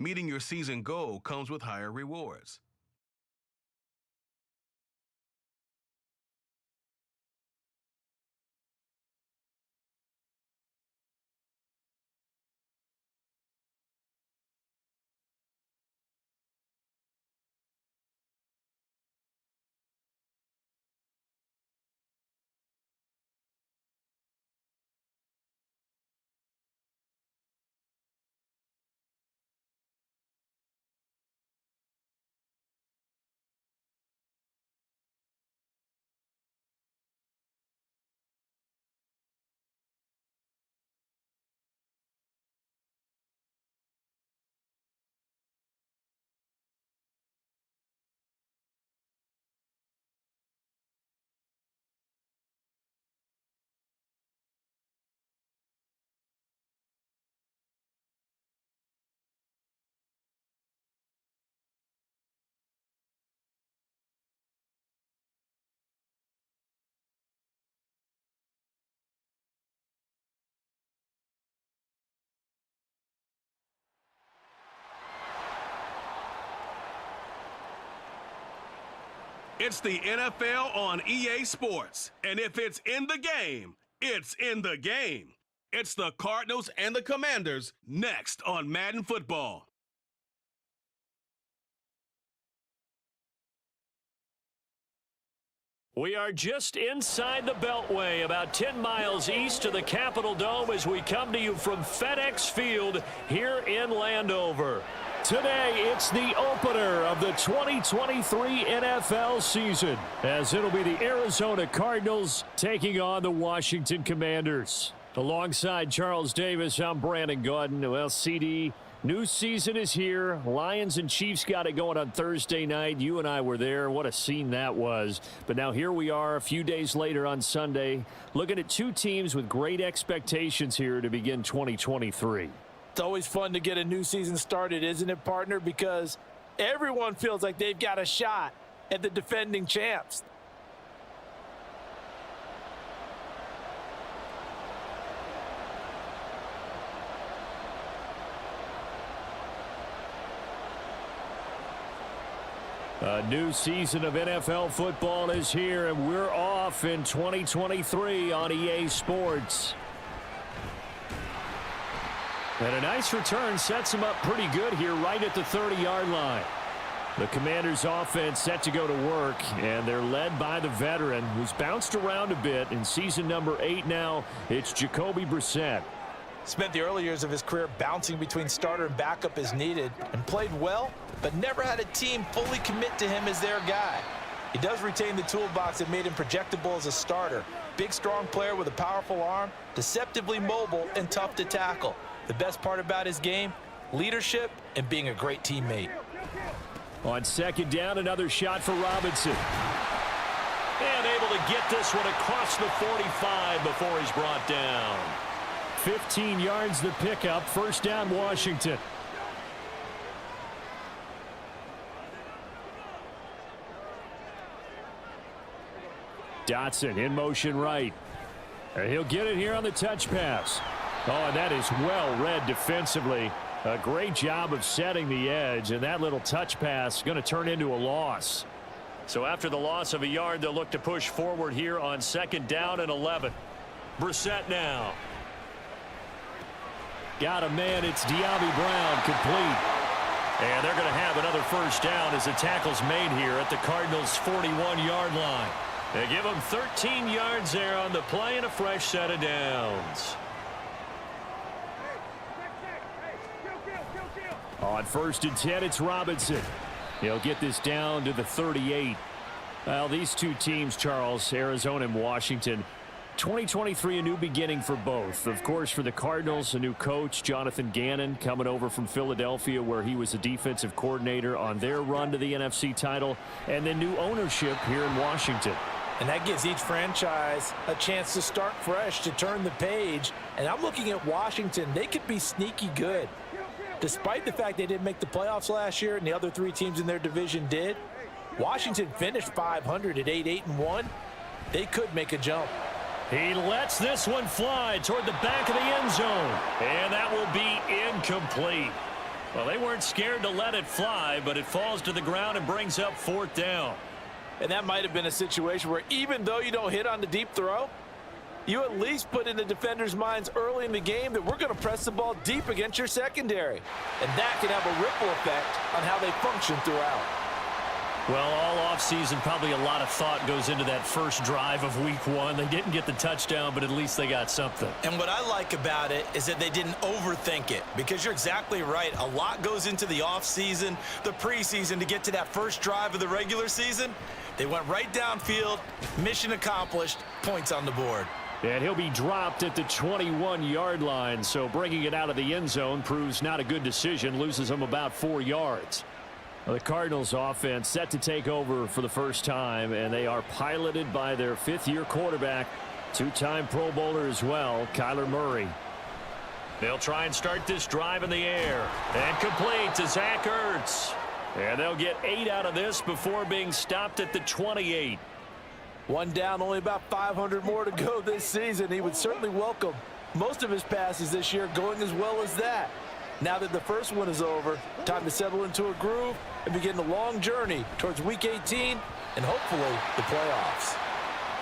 Meeting your season goal comes with higher rewards. It's the NFL on EA Sports, and if it's in the game, it's in the game. It's the Cardinals and the Commanders next on Madden Football. We are just inside the Beltway, about 10 miles east of the Capitol Dome as we come to you from FedEx Field here in Landover. Today, it's the opener of the 2023 NFL season, as it'll be the Arizona Cardinals taking on the Washington Commanders. Alongside Charles Davis, I'm Brandon Gaudin. Well, CD, new season is here. Lions and Chiefs got it going on Thursday night. You and I were there. What a scene that was. But now here we are a few days later on Sunday, looking at two teams with great expectations here to begin 2023. It's always fun to get a new season started, isn't it, partner? Because everyone feels like they've got a shot at the defending champs. A new season of NFL football is here, and we're off in 2023 on EA Sports. And a nice return sets him up pretty good here right at the 30-yard line. The Commanders' offense set to go to work, and they're led by the veteran who's bounced around a bit. In season number 8 now, it's Jacoby Brissett. Spent the early years of his career bouncing between starter and backup as needed, and played well, but never had a team fully commit to him as their guy. He does retain the toolbox that made him projectable as a starter. Big, strong player with a powerful arm, deceptively mobile, and tough to tackle. The best part about his game, leadership and being a great teammate. On second down, another shot for Robinson. And able to get this one across the 45 before he's brought down. 15 yards the pickup, first down Washington. Dotson in motion right. And he'll get it here on the touch pass. Oh, and that is well read defensively. A great job of setting the edge, and that little touch pass going to turn into a loss. So after the loss of a yard, they'll look to push forward here on second down and 11. Brissett now. Got a man, it's De'Ami Brown, complete. And they're going to have another first down as the tackle's made here at the Cardinals' 41-yard line. They give them 13 yards there on the play and a fresh set of downs. On first and 10, it's Robinson. He'll get this down to the 38. Well, these two teams, Charles, Arizona and Washington, 2023, a new beginning for both. Of course, for the Cardinals, a new coach, Jonathan Gannon, coming over from Philadelphia, where he was the defensive coordinator on their run to the NFC title, and then new ownership here in Washington. And that gives each franchise a chance to start fresh, to turn the page. And I'm looking at Washington. They could be sneaky good. Despite the fact they didn't make the playoffs last year and the other three teams in their division did, Washington finished 500 at 8-1. They could make a jump. He lets this one fly toward the back of the end zone. And that will be incomplete. Well, they weren't scared to let it fly, but it falls to the ground and brings up 4th down. And that might have been a situation where even though you don't hit on the deep throw, you at least put in the defender's minds early in the game that we're going to press the ball deep against your secondary. And that can have a ripple effect on how they function throughout. Well, all offseason, probably a lot of thought goes into that first drive of week 1. They didn't get the touchdown, but at least they got something. And what I like about it is that they didn't overthink it, because you're exactly right. A lot goes into the offseason, the preseason, to get to that first drive of the regular season. They went right downfield, mission accomplished, points on the board. And he'll be dropped at the 21-yard line, so bringing it out of the end zone proves not a good decision, loses him about 4 yards. The Cardinals offense set to take over for the first time, and they are piloted by their 5th-year quarterback, 2-time Pro Bowler as well, Kyler Murray. They'll try and start this drive in the air, and complete to Zach Ertz. And they'll get 8 out of this before being stopped at the 28. 1 down, only about 500 more to go this season. He would certainly welcome most of his passes this year going as well as that. Now that the first one is over, time to settle into a groove and begin the long journey towards Week 18 and hopefully the playoffs.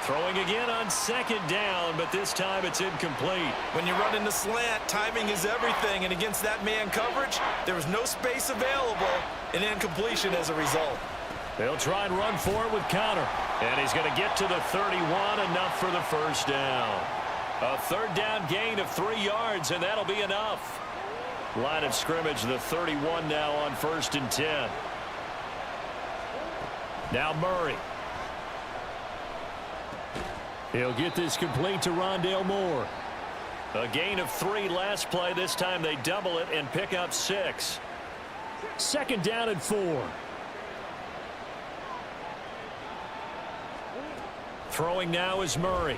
Throwing again on 2nd down, but this time it's incomplete. When you run in the slant, timing is everything, and against that man coverage, there was no space available, and incompletion as a result. They'll try and run for it with Connor, and he's going to get to the 31, enough for the first down. A 3rd down gain of 3 yards, and that'll be enough. Line of scrimmage, the 31 now on 1st and 10. Now Murray. He'll get this complete to Rondale Moore. A gain of 3 last play. This time they double it and pick up 6. 2nd down and 4. Throwing now is Murray.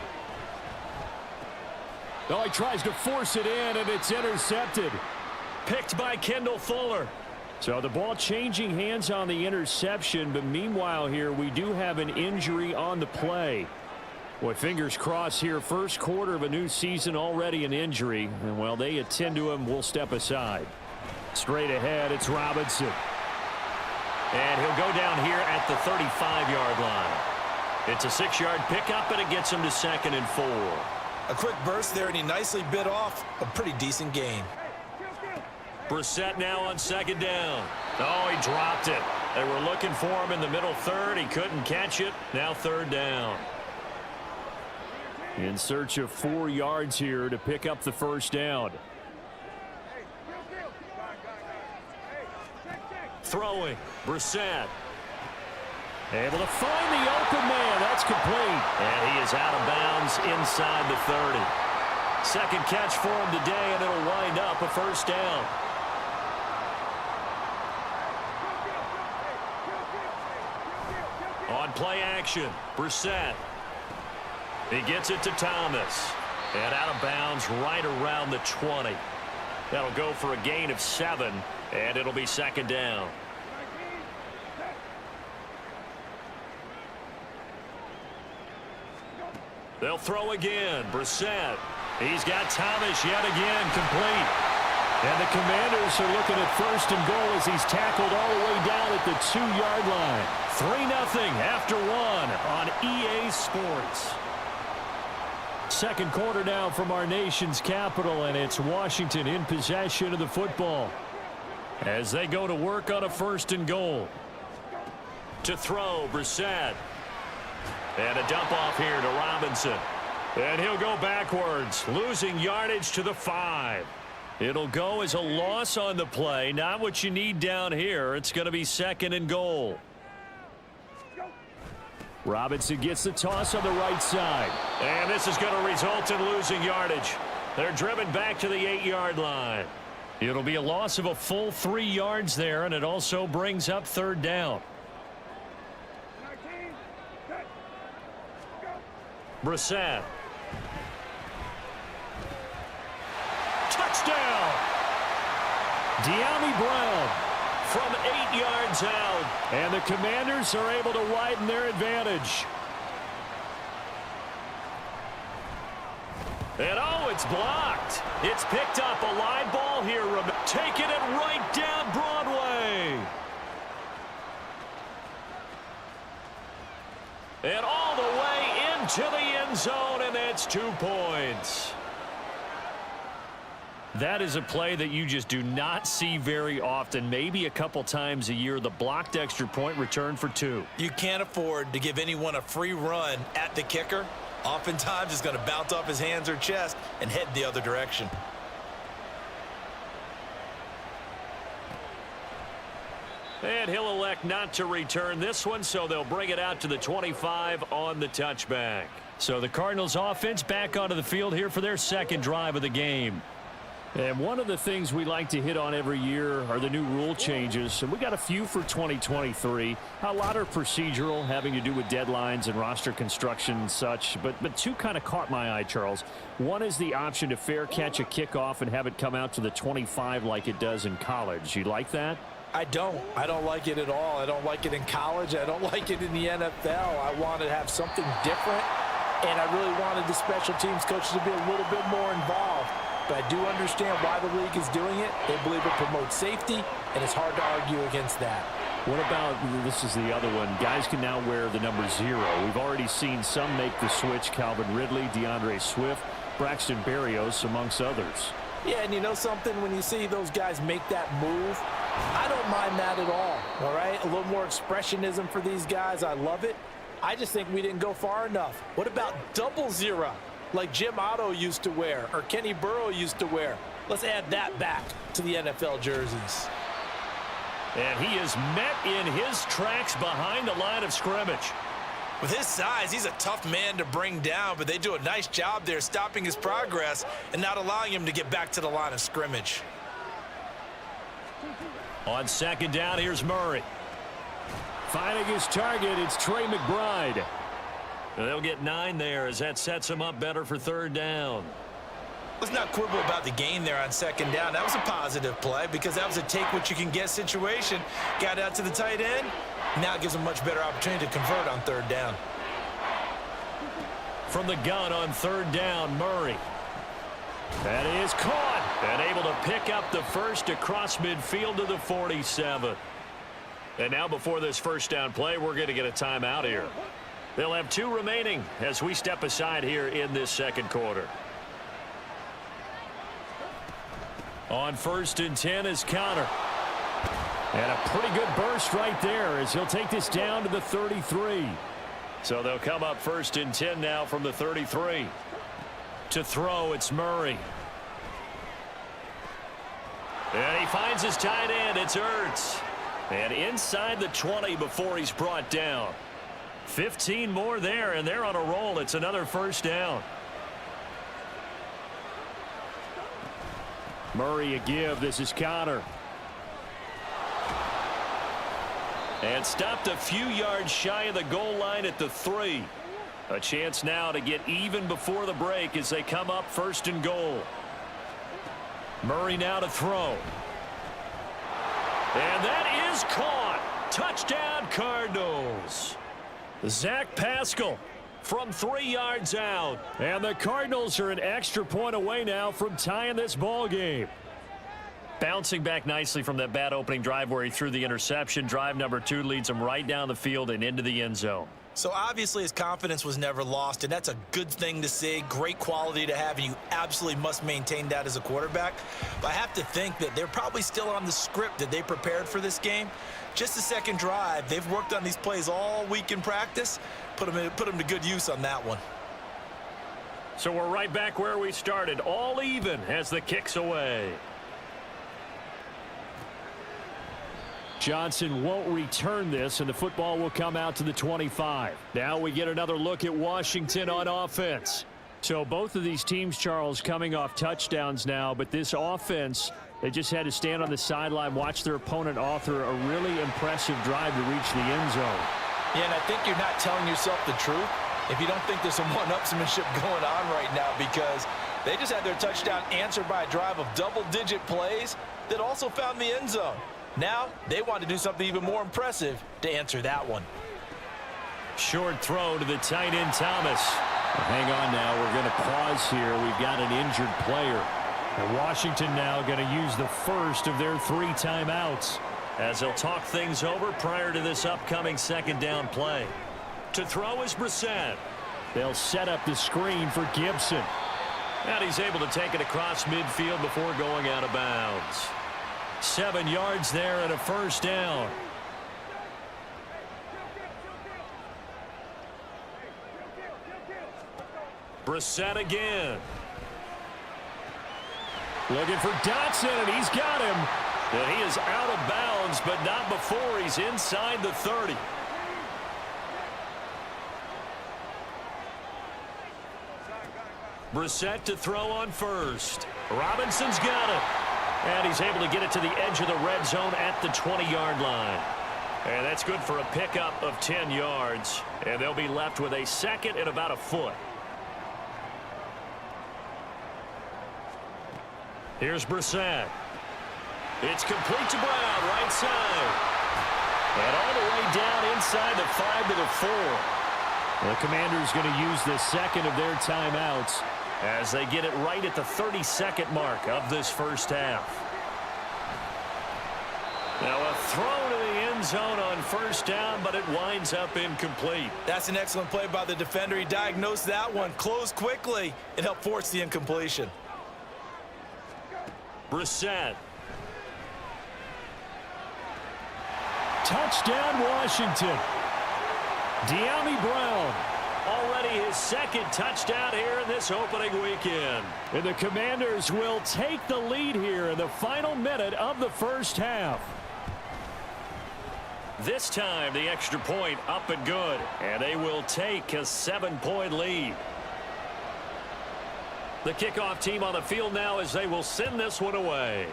Oh, he tries to force it in, and it's intercepted. Picked by Kendall Fuller. So the ball changing hands on the interception, but meanwhile here we do have an injury on the play. Boy, fingers crossed here. First quarter of a new season, already an injury. And while they attend to him, we'll step aside. Straight ahead, it's Robinson. And he'll go down here at the 35-yard line. It's a 6-yard pickup, and it gets him to 2nd and 4. A quick burst there, and he nicely bit off a pretty decent gain. Brissett now on 2nd down. Oh, he dropped it. They were looking for him in the middle 3rd. He couldn't catch it. Now 3rd down. In search of 4 yards here to pick up the first down. Throwing. Brissett. Able to find the open man. That's complete. And he is out of bounds inside the 30. Second catch for him today, and it'll wind up a first down. On play action, Brissett. He gets it to Thomas. And out of bounds right around the 20. That'll go for a gain of 7, and it'll be 2nd down. They'll throw again. Brissett. He's got Thomas yet again complete. And the Commanders are looking at 1st and goal as he's tackled all the way down at the 2-yard line. 3-0 after 1 on EA Sports. Second quarter now from our nation's capital, and it's Washington in possession of the football as they go to work on a 1st and goal. To throw, Brissett. And a dump off here to Robinson. And he'll go backwards, losing yardage to the 5. It'll go as a loss on the play. Not what you need down here. It's going to be 2nd and goal. Robinson gets the toss on the right side. And this is going to result in losing yardage. They're driven back to the 8-yard line. It'll be a loss of a full 3 yards there, and it also brings up 3rd down. Brissett. Touchdown! De'Ami Brown from 8 yards out. And the Commanders are able to widen their advantage. And oh, it's blocked. It's picked up, a line ball here. Taking it right down Broadway. And all the way into the end zone, and it's 2 points. That is a play that you just do not see very often. Maybe a couple times a year, the blocked extra point return for 2. You can't afford to give anyone a free run at the kicker. Oftentimes, it's going to bounce off his hands or chest and head the other direction. And he'll elect not to return this one, so they'll bring it out to the 25 on the touchback. So the Cardinals offense back onto the field here for their second drive of the game. And one of the things we like to hit on every year are the new rule changes. And we got a few for 2023. A lot are procedural, having to do with deadlines and roster construction and such. But two kind of caught my eye, Charles. One is the option to fair catch a kickoff and have it come out to the 25 like it does in college. You like that? I don't like it at all. I don't like it in college. I don't like it in the NFL. I want to have something different. And I really wanted the special teams coaches to be a little bit more involved. But I do understand why the league is doing it. They believe it promotes safety, and it's hard to argue against that. What about, this is the other one, guys can now wear the number 0. We've already seen some make the switch, Calvin Ridley, DeAndre Swift, Braxton Berrios, amongst others. Yeah, and you know something? When you see those guys make that move, I don't mind that at all right? A little more expressionism for these guys. I love it. I just think we didn't go far enough. What about double 0? Like Jim Otto used to wear or Kenny Burrow used to wear. Let's add that back to the NFL jerseys. And he is met in his tracks behind the line of scrimmage. With his size, he's a tough man to bring down, but they do a nice job there stopping his progress and not allowing him to get back to the line of scrimmage. On second down, here's Murray. Finding his target, it's Trey McBride. They'll get 9 there as that sets them up better for third down. Let's not quibble about the gain there on second down. That was a positive play because that was a take-what-you-can-get situation. Got out to the tight end. Now it gives them a much better opportunity to convert on third down. From the gun on third down, Murray. That is caught and able to pick up the first across midfield to the 47. And now before this first down play, we're going to get a timeout here. They'll have 2 remaining as we step aside here in this second quarter. On 1st and 10 is Connor. And a pretty good burst right there as he'll take this down to the 33. So they'll come up 1st and 10 now from the 33. To throw, it's Murray. And he finds his tight end. It's Ertz. And inside the 20 before he's brought down. 15 more there, and they're on a roll. It's another first down. Murray a give. This is Connor. And stopped a few yards shy of the goal line at the 3. A chance now to get even before the break as they come up 1st and goal. Murray now to throw. And that is caught. Touchdown, Cardinals. Zach Pascal from 3 yards out. And the Cardinals are an extra point away now from tying this ball game. Bouncing back nicely from that bad opening drive where he threw the interception. Drive number 2 leads him right down the field and into the end zone. So obviously his confidence was never lost, and that's a good thing to see. Great quality to have, and you absolutely must maintain that as a quarterback. But I have to think that they're probably still on the script that they prepared for this game. Just the second drive. They've worked on these plays all week in practice. Put them to good use on that one. So we're right back where we started. All even as the kick's away. Johnson won't return this, and the football will come out to the 25. Now we get another look at Washington on offense. So both of these teams, Charles, coming off touchdowns now, but this offense, they just had to stand on the sideline, watch their opponent author a really impressive drive to reach the end zone. Yeah, and I think you're not telling yourself the truth if you don't think there's some one-upsmanship going on right now, because they just had their touchdown answered by a drive of double-digit plays that also found the end zone. Now they want to do something even more impressive to answer that one. Short throw to the tight end, Thomas. Hang on now. We're going to pause here. We've got an injured player. And Washington now going to use the first of their 3 timeouts as they'll talk things over prior to this upcoming second down play. To throw is Brissett. They'll set up the screen for Gibson. And he's able to take it across midfield before going out of bounds. 7 yards there and a first down. Brissett again. Looking for Dotson, and he's got him. And he is out of bounds, but not before he's inside the 30. Brissett to throw on first. Robinson's got it. And he's able to get it to the edge of the red zone at the 20-yard line. And that's good for a pickup of 10 yards. And they'll be left with a second and about a foot. Here's Brissett. It's complete to Brown, right side. And all the way down inside the 5 to the 4. The Commanders going to use the second of their timeouts as they get it right at the 32nd mark of this first half. Now a throw to the end zone on first down, but it winds up incomplete. That's an excellent play by the defender. He diagnosed that one, closed quickly, and helped force the incompletion. Brissett. Touchdown, Washington. De'Ami Brown. Already his second touchdown here in this opening weekend. And the Commanders will take the lead here in the final minute of the first half. This time, the extra point up and good. And they will take a 7-point lead. The kickoff team on the field now as they will send this one away.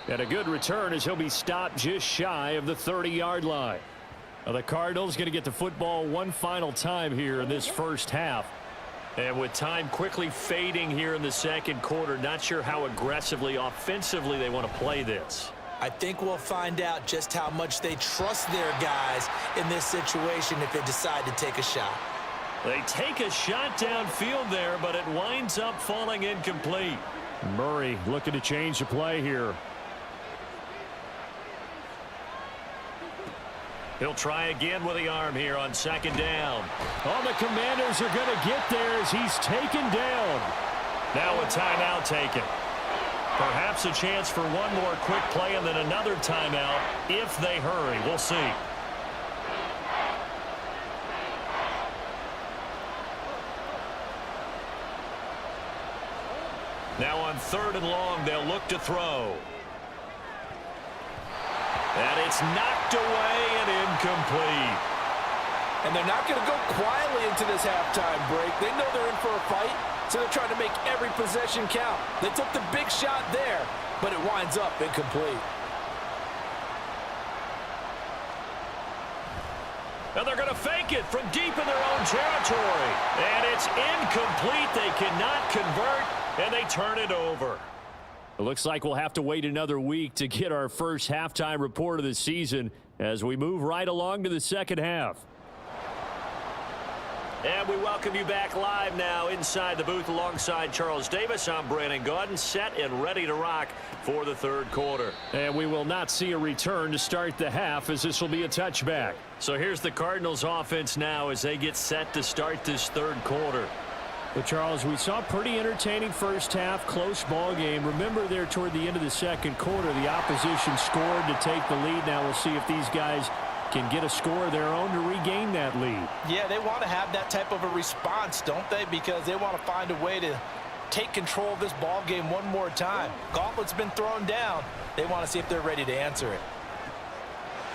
And a good return as he'll be stopped just shy of the 30-yard line. Now the Cardinals going to get the football one final time here in this first half. And with time quickly fading here in the second quarter, not sure how aggressively, offensively they want to play this. I think we'll find out just how much they trust their guys in this situation if they decide to take a shot. They take a shot downfield there, but it winds up falling incomplete. Murray looking to change the play here. He'll try again with the arm here on second down. Oh, the Commanders are going to get there as he's taken down. Now a timeout taken. Perhaps a chance for one more quick play and then another timeout if they hurry. We'll see. Now on 3rd and long, they'll look to throw. And it's knocked away and incomplete. And they're not going to go quietly into this halftime break. They know they're in for a fight, so they're trying to make every possession count. They took the big shot there, but it winds up incomplete. And they're going to fake it from deep in their own territory. And it's incomplete. They cannot convert, and they turn it over. It looks like we'll have to wait another week to get our first halftime report of the season as we move right along to the second half. And we welcome you back live now inside the booth alongside Charles Davis. I'm Brandon Gaudin, set and ready to rock for the third quarter. And we will not see a return to start the half as this will be a touchback. So here's the Cardinals offense now as they get set to start this third quarter. Well, Charles, we saw a pretty entertaining first half, close ball game. Remember there toward the end of the second quarter, the opposition scored to take the lead. Now we'll see if these guys can get a score of their own to regain that lead. Yeah, they want to have that type of a response, don't they? Because they want to find a way to take control of this ball game one more time. Gauntlet's been thrown down. They want to see if they're ready to answer it.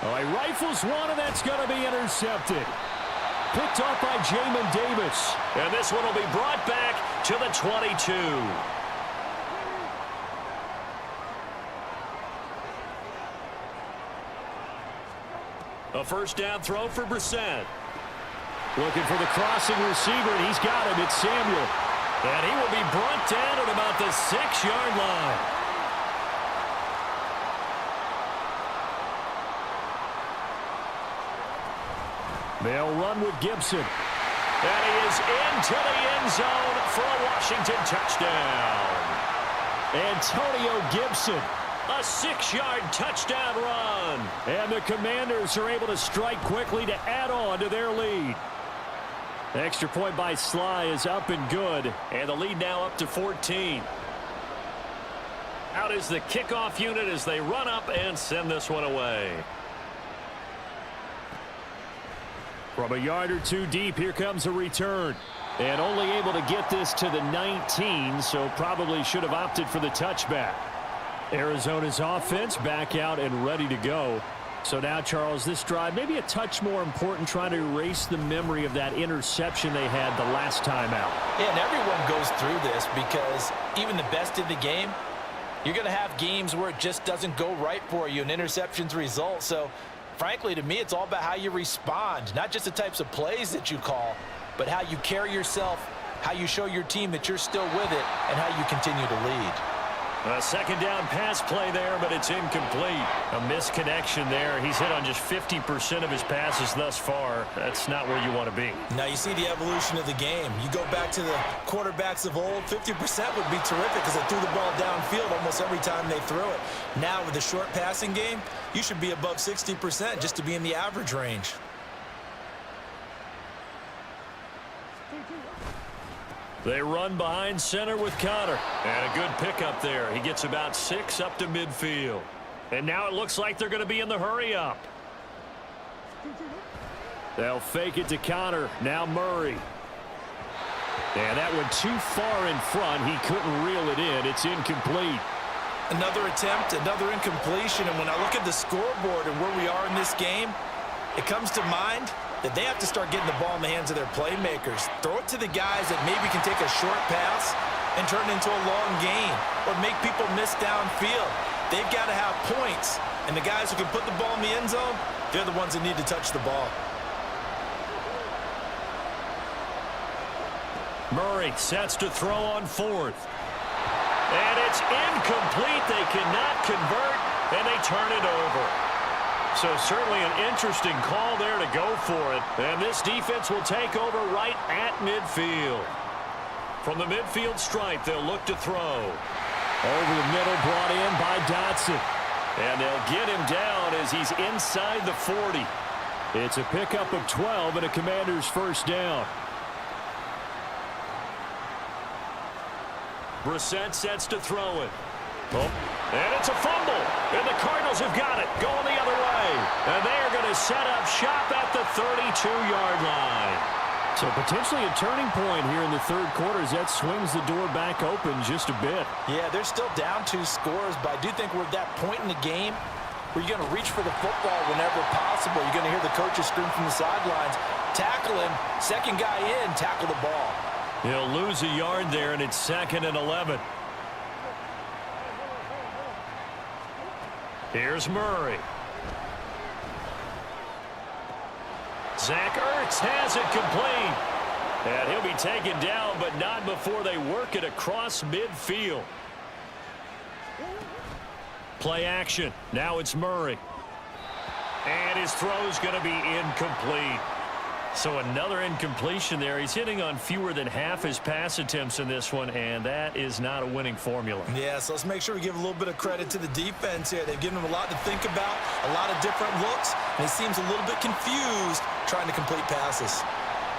All right, rifles one, and that's going to be intercepted. Picked off by Jamin Davis. And this one will be brought back to the 22. A first down throw for Brissett. Looking for the crossing receiver, and he's got him. It's Samuel. And he will be brought down at about the 6-yard line. They'll run with Gibson. And he is into the end zone for a Washington touchdown. Antonio Gibson, a 6-yard touchdown run. And the Commanders are able to strike quickly to add on to their lead. Extra point by Sly is up and good. And the lead now up to 14. Out is the kickoff unit as they run up and send this one away. From a yard or two deep, here comes a return. And only able to get this to the 19, so probably should have opted for the touchback. Arizona's offense back out and ready to go. So now, Charles, this drive maybe a touch more important, trying to erase the memory of that interception they had the last time out. Yeah, and everyone goes through this because even the best in the game, you're going to have games where it just doesn't go right for you and interceptions result. So, frankly, to me, it's all about how you respond, not just the types of plays that you call, but how you carry yourself, how you show your team that you're still with it, and how you continue to lead. A second down pass play there, but it's incomplete. A misconnection there. He's hit on just 50% of his passes thus far. That's not where you want to be. Now you see the evolution of the game. You go back to the quarterbacks of old, 50% would be terrific because they threw the ball downfield almost every time they threw it. Now with the short passing game, you should be above 60% just to be in the average range. They run behind center with Connor. And a good pickup there. He gets about 6 up to midfield. And now it looks like they're going to be in the hurry-up. They'll fake it to Connor. Now Murray. And that went too far in front. He couldn't reel it in. It's incomplete. Another attempt, another incompletion. And when I look at the scoreboard and where we are in this game, it comes to mind that they have to start getting the ball in the hands of their playmakers. Throw it to the guys that maybe can take a short pass and turn it into a long gain or make people miss downfield. They've got to have points, and the guys who can put the ball in the end zone, they're the ones that need to touch the ball. Murray sets to throw on 4th. And it's incomplete. They cannot convert, and they turn it over. So certainly an interesting call there to go for it. And this defense will take over right at midfield. From the midfield stripe, they'll look to throw. Over the middle, brought in by Dotson. And they'll get him down as he's inside the 40. It's a pickup of 12 and a Commander's first down. Brissett sets to throw it. Oh, and it's a fumble. And the Cardinals have got it. Going the other way. And they are going to set up shop at the 32-yard line. So potentially a turning point here in the third quarter as that swings the door back open just a bit. Yeah, they're still down 2 scores, but I do think we're at that point in the game where you're going to reach for the football whenever possible. You're going to hear the coaches scream from the sidelines, tackle him, second guy in, tackle the ball. He'll lose a yard there, and it's 2nd and 11. Here's Murray. Zach Ertz has it complete. And he'll be taken down, but not before they work it across midfield. Play action. Now it's Murray. And his throw's going to be incomplete. So another incompletion there. He's hitting on fewer than half his pass attempts in this one, and that is not a winning formula. Yeah, so let's make sure we give a little bit of credit to the defense here. They've given him a lot to think about, a lot of different looks, and he seems a little bit confused trying to complete passes.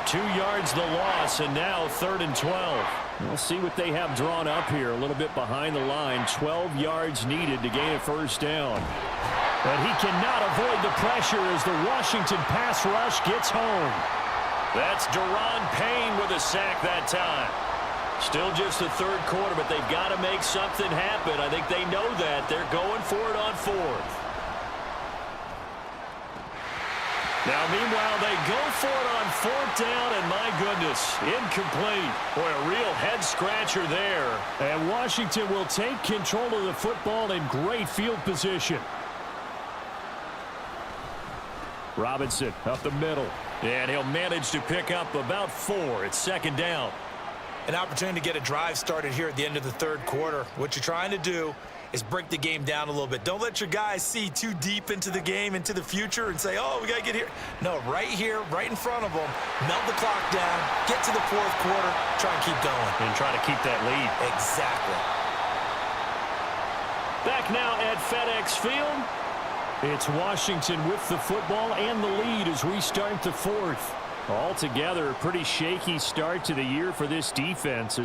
2 yards the loss, and now 3rd and 12. We'll see what they have drawn up here. A little bit behind the line. 12 yards needed to gain a first down. But he cannot avoid the pressure as the Washington pass rush gets home. That's Daron Payne with a sack that time. Still just the third quarter, but they've got to make something happen. I think they know that. They're going for it on 4th. Now, meanwhile, they go for it on 4th down, and my goodness, incomplete. Boy, a real head-scratcher there. And Washington will take control of the football in great field position. Robinson up the middle. And he'll manage to pick up about 4. It's 2nd down. An opportunity to get a drive started here at the end of the third quarter. What you're trying to do is break the game down a little bit. Don't let your guys see too deep into the game, into the future, and say, oh, we got to get here. No, right here, right in front of them, melt the clock down, get to the fourth quarter, try and keep going. And try to keep that lead. Exactly. Back now at FedEx Field. It's Washington with the football and the lead as we start the fourth. Altogether, a pretty shaky start to the year for this defense.